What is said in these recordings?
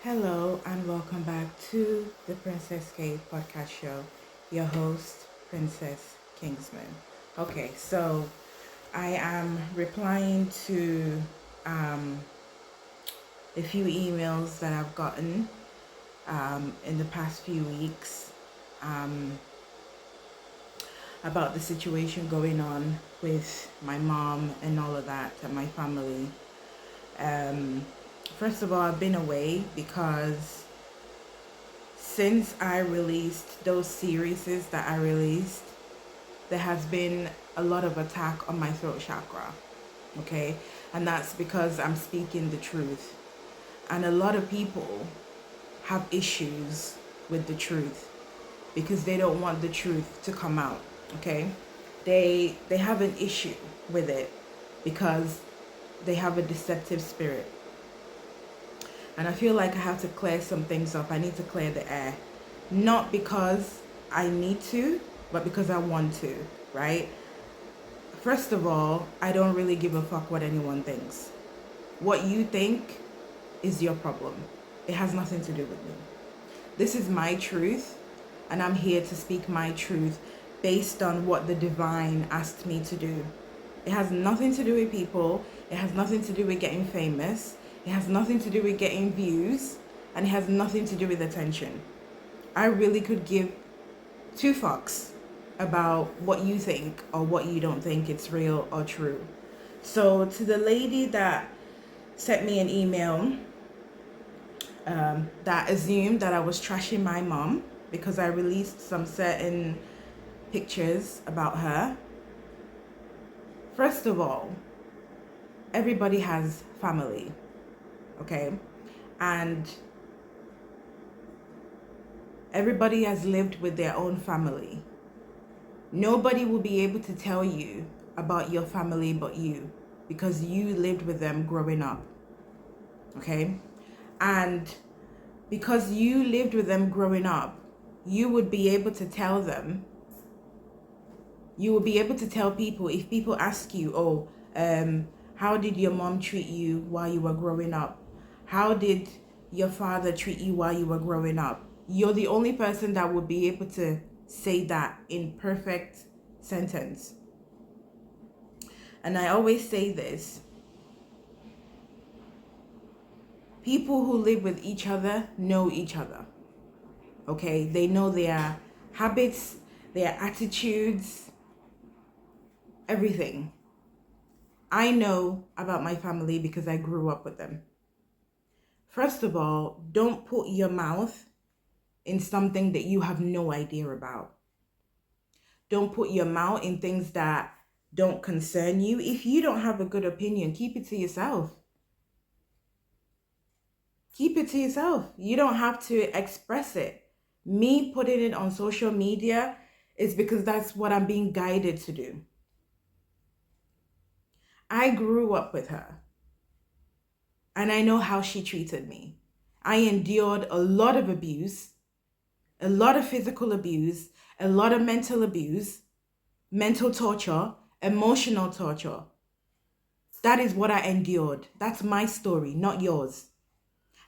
Hello and welcome back to the Princess K podcast show. Your host, Princess Kingsman. Okay, so I am replying to um, a few emails that I've gotten in the past few weeks um, about the situation going on with my mom and all of that and my family. Um, First of all, I've been away because since I released those series that I released, there has been a lot of attack on my throat chakra. Okay, and that's because I'm speaking the truth, and a lot of people have issues with the truth because they don't want the truth to come out. Okay, they have an issue with it because they have a deceptive spirit. And I feel like I have to clear some things up. I need to clear the air. Not because I need to, but because I want to, right? First of all, I don't really give a fuck what anyone thinks. What you think is your problem. It has nothing to do with me. This is my truth, and I'm here to speak my truth based on what the divine asked me to do. It has nothing to do with people. It has nothing to do with getting famous. It has nothing to do with getting views. And it has nothing to do with attention. I really could give two fucks about what you think or what you don't think it's real or true. So to the lady that sent me an email that assumed that I was trashing my mom because I released some certain pictures about her. First of all, everybody has family, okay? And everybody has lived with their own family. Nobody will be able to tell you about your family but you because you lived with them growing up, okay? And because you lived with them growing up, you would be able to tell them, you will be able to tell people if people ask you, how did your mom treat you while you were growing up? How did your father treat you while you were growing up? You're the only person that would be able to say that in perfect sentence. And I always say this. People who live with each other know each other. Okay? They know their habits, their attitudes, everything. I know about my family because I grew up with them. First of all, don't put your mouth in something that you have no idea about. Don't put your mouth in things that don't concern you. If you don't have a good opinion, keep it to yourself. Keep it to yourself. You don't have to express it. Me putting it on social media is because that's what I'm being guided to do. I grew up with her, and I know how she treated me. I endured a lot of abuse, a lot of physical abuse, a lot of mental abuse, mental torture, emotional torture. That is what I endured. That's my story, not yours.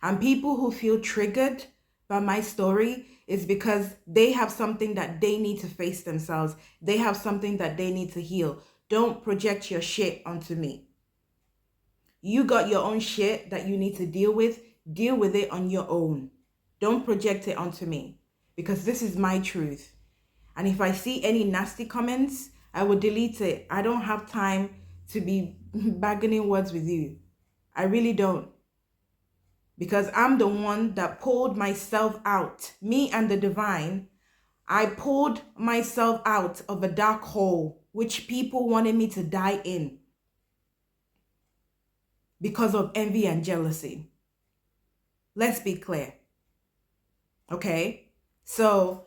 And people who feel triggered by my story is because they have something that they need to face themselves. They have something that they need to heal. Don't project your shit onto me. You got your own shit that you need to deal with. Deal with it on your own. Don't project it onto me because this is my truth. And if I see any nasty comments, I will delete it. I don't have time to be bargaining words with you. I really don't. Because I'm the one that pulled myself out. Me and the divine, I pulled myself out of a dark hole which people wanted me to die in because of envy and jealousy. Let's be clear. Okay? So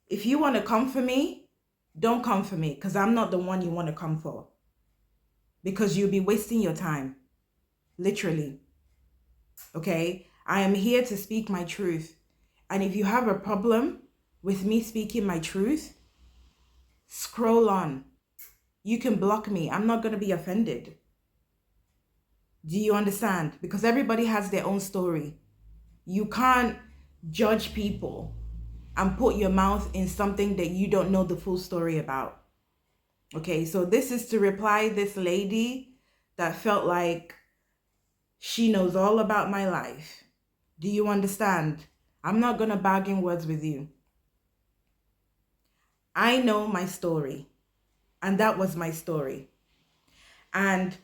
if you want to come for me, don't come for me because I'm not the one you want to come for. Because you'll be wasting your time. Literally. Okay? I am here to speak my truth. And if you have a problem with me speaking my truth, scroll on. You can block me. I'm not going to be offended. Do you understand? Because everybody has their own story. You can't judge people and put your mouth in something that you don't know the full story about. Okay, so this is to reply this lady that felt like she knows all about my life. Do you understand? I'm not going to bargain words with you. I know my story, and that was my story. And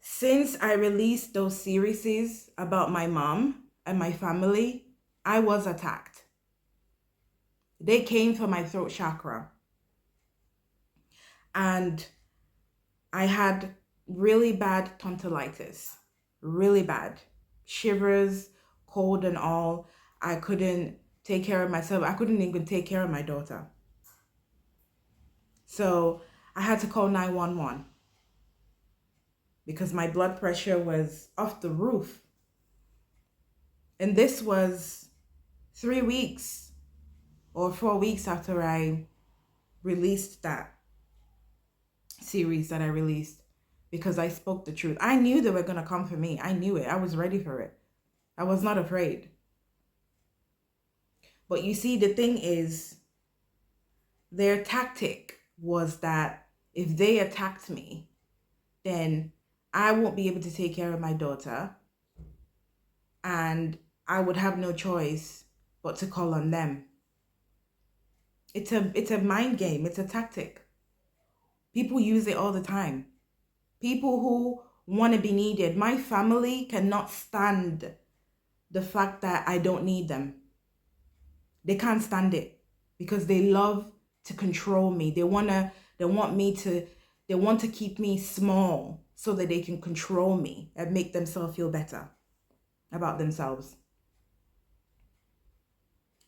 since I released those series about my mom and my family, I was attacked. They came for my throat chakra. And I had really bad tonsillitis, really bad. Shivers, cold and all. I couldn't take care of myself. I couldn't even take care of my daughter. So I had to call 911 because my blood pressure was off the roof. And this was 3 weeks or 4 weeks after I released that series that I released, because I spoke the truth. I knew they were going to come for me. I knew it. I was ready for it. I was not afraid. But you see, the thing is, their tactic was that if they attacked me, then I won't be able to take care of my daughter, and I would have no choice but to call on them. It's a mind game. It's a tactic. People use it all the time. People who want to be needed. My family cannot stand the fact that I don't need them. They can't stand it because they love to control me. They want to keep me small so that they can control me and make themselves feel better about themselves.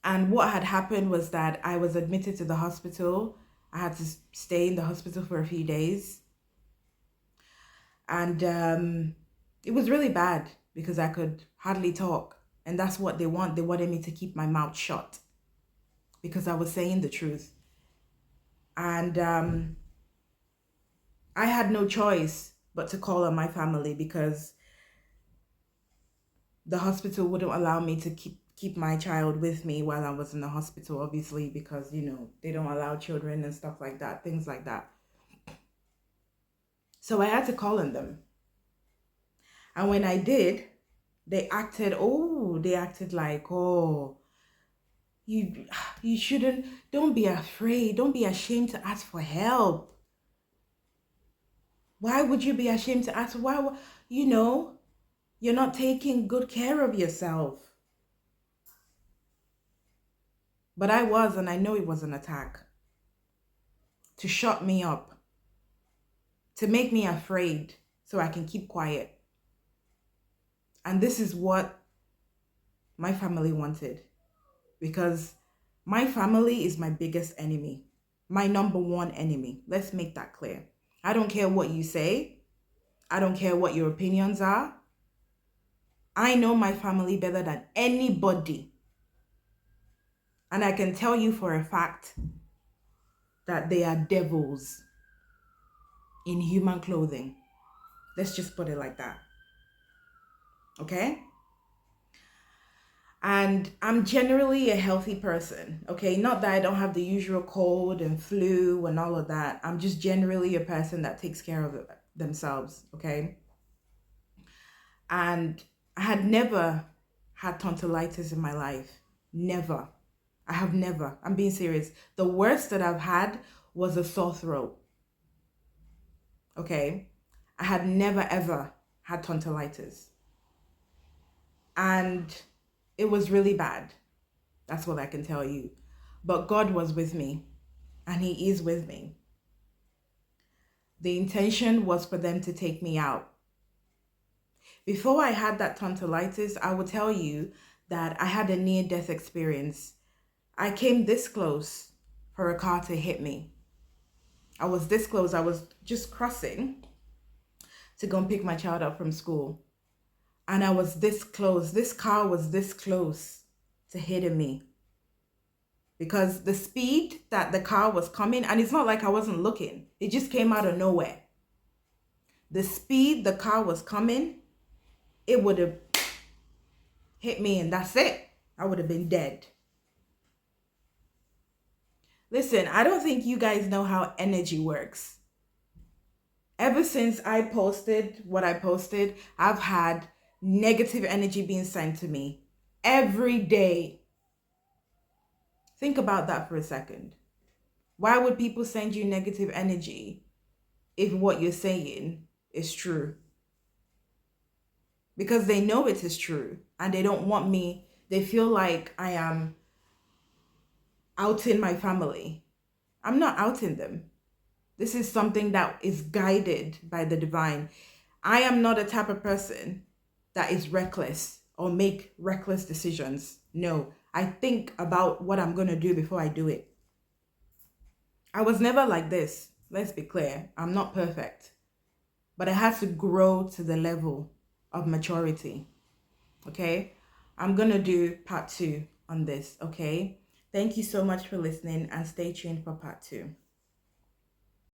And what had happened was that I was admitted to the hospital. I had to stay in the hospital for a few days. And it was really bad because I could hardly talk. And that's what they want. They wanted me to keep my mouth shut because I was saying the truth. And I had no choice but to call on my family because the hospital wouldn't allow me to keep my child with me while I was in the hospital, obviously, because, they don't allow children and stuff like that, things like that. So I had to call on them. And when I did, they acted like, oh, you shouldn't, don't be afraid, don't be ashamed to ask for help. Why would you be ashamed to ask? Why, you're not taking good care of yourself. But I was, and I know it was an attack to shut me up, to make me afraid so I can keep quiet. And this is what my family wanted, because my family is my biggest enemy, my number one enemy. Let's make that clear. I don't care what you say. I don't care what your opinions are. I know my family better than anybody. And I can tell you for a fact that they are devils in human clothing. Let's just put it like that. Okay? And I'm generally a healthy person. Okay? Not that I don't have the usual cold and flu and all of that. I'm just generally a person that takes care of themselves. Okay? And I had never had tonsillitis in my life. Never. I have never. I'm being serious. The worst that I've had was a sore throat. Okay? I had never ever had tonsillitis. And it was really bad. That's what I can tell you. But God was with me, and He is with me. The intention was for them to take me out. Before I had that tonsillitis, I will tell you that I had a near-death experience. I came this close for a car to hit me. I was this close. I was just crossing to go and pick my child up from school. And I was this close. This car was this close to hitting me. Because the speed that the car was coming, and it's not like I wasn't looking. It just came out of nowhere. The speed the car was coming, it would have hit me and that's it. I would have been dead. Listen, I don't think you guys know how energy works. Ever since I posted what I posted, I've had negative energy being sent to me every day. Think about that for a second. Why would people send you negative energy if what you're saying is true? Because they know it is true and they don't want me, they feel like I am outing my family. I'm not outing them. This is something that is guided by the divine. I am not a type of person that is reckless or make reckless decisions. No, I think about what I'm going to do before I do it. I was never like this. Let's be clear. I'm not perfect. But I had to grow to the level of maturity. Okay? I'm going to do part 2 on this. Okay? Thank you so much for listening and stay tuned for part 2.